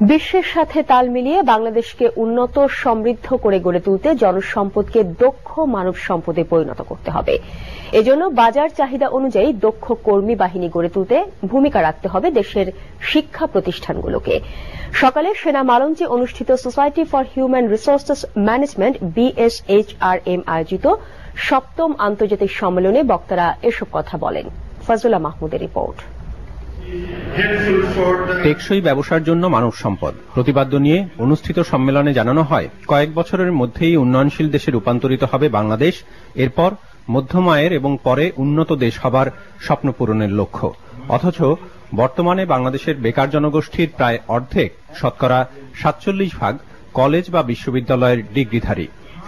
বিশ্বের সাথে তাল মিলিয়ে বাংলাদেশকে উন্নত সমৃদ্ধ করে গড়ে তুলতে জনসম্পদকে দক্ষ মানব সম্পদে পরিণত করতে হবে। এজন্য বাজার চাহিদা অনুযায়ী দক্ষ কর্মী বাহিনী গড়ে তুলতে ভূমিকা রাখতে হবে দেশের শিক্ষা প্রতিষ্ঠানগুলোকে। সকালে সেনা মালঞ্চে অনুষ্ঠিত society for human resources management BSHRM আয়োজিত ৭ম আন্তর্জাতিক সম্মেলনে বক্তারা এসব কথা বলেন। ফজলুল্লাহ মাহমুদের রিপোর্ট। টেকসই ব্যবসার জন্য মানব সম্পদ প্রতিপাদ্য নিয়ে অনুষ্ঠিত সম্মেলনে জানানো হয়, কয়েক বছরের মধ্যেই উন্নয়নশীল দেশে রূপান্তরিত হবে বাংলাদেশ। এরপর মধ্যম আয়ের এবং পরে উন্নত দেশ হবার স্বপ্ন পূরণের লক্ষ্য। অথচ বর্তমানে বাংলাদেশের বেকার জনগোষ্ঠীর প্রায় অর্ধেক, শতকরা ৪৭% কলেজ বা বিশ্ববিদ্যালয়ের ডিগ্রিধারী,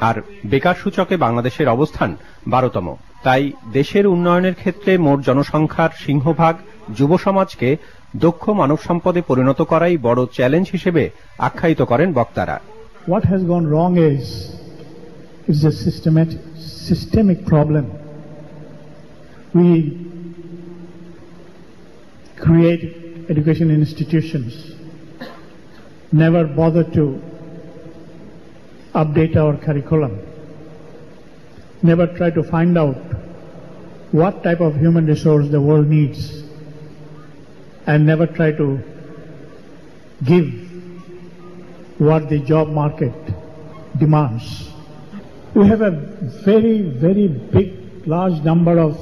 আর বেকার সূচকে বাংলাদেশের অবস্থান 12তম। তাই দেশের উন্নয়নের ক্ষেত্রে মোট জনসংখ্যার সিংহভাগ যুব সমাজকে দক্ষ মানব সম্পদে পরিণত করাই বড় চ্যালেঞ্জ হিসেবে আখ্যায়িত করেন বক্তারা। What has gone wrong is a systemic problem. We create education institutions, never bother to update our curriculum, never try to find out what type of human resource the world needs, and never try to give what the job market demands. We have a very, very big, large number of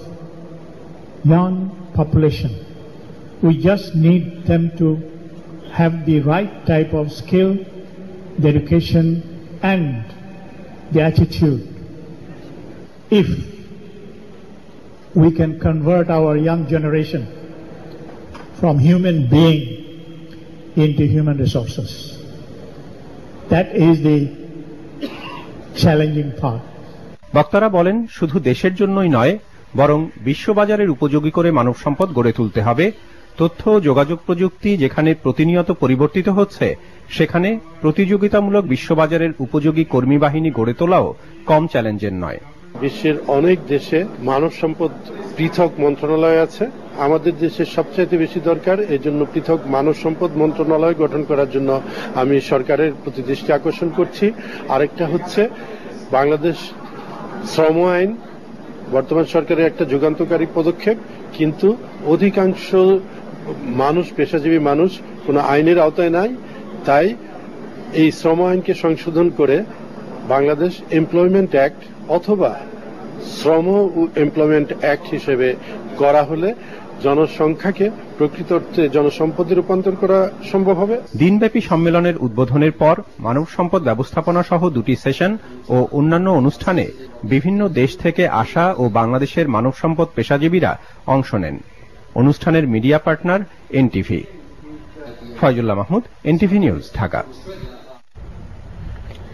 young population. We just need them to have the right type of skill, the education, and the attitude. If we can convert our young generation from human being into human resources, that is the challenging part. বক্তারা বলেন, শুধু দেশের জন্যই নয়, বরং বিশ্ববাজারের উপযোগী করে মানব সম্পদ গড়ে তুলতে হবে। তথ্য ও যোগাযোগ প্রযুক্তি যেখানে প্রতিনিয়ত পরিবর্তিত হচ্ছে, সেখানে প্রতিযোগিতামূলক বিশ্ববাজারের উপযোগী কর্মী বাহিনী গড়ে তোলাও কম চ্যালেঞ্জের নয়। বিশ্বের অনেক দেশে মানব সম্পদ পৃথক মন্ত্রণালয় আছে। আমাদের দেশের সবচাইতে বেশি দরকার, এজন্য পৃথক মানব সম্পদ মন্ত্রণালয় গঠন করার জন্য আমি সরকারের প্রতি দৃষ্টি আকর্ষণ করছি। আরেকটা হচ্ছে বাংলাদেশ শ্রম আইন, বর্তমান সরকারের একটা যুগান্তকারী পদক্ষেপ, কিন্তু অধিকাংশ মানুষ, পেশাজীবী মানুষ কোনো আইনের আওতায় নাই। তাই এই শ্রম আইনকে সংশোধন করে বাংলাদেশ এমপ্লয়মেন্ট অ্যাক্ট অথবা শ্রম ও এমপ্লয়মেন্ট অ্যাক্ট হিসেবে করা হলে জনসংখ্যাকে প্রকৃত অর্থে জনসম্পদে রূপান্তর করা সম্ভব হবে। দিনব্যাপী সম্মেলনের উদ্বোধনের পর মানব সম্পদ ব্যবস্থাপনা সহ 2টি সেশন ও অন্যান্য অনুষ্ঠানে বিভিন্ন দেশ থেকে আসা ও বাংলাদেশের মানব সম্পদ পেশাজীবীরা অংশ নেন। অনুষ্ঠানের media partner NTV। Faizullah Mahmud, NTV news, Dhaka.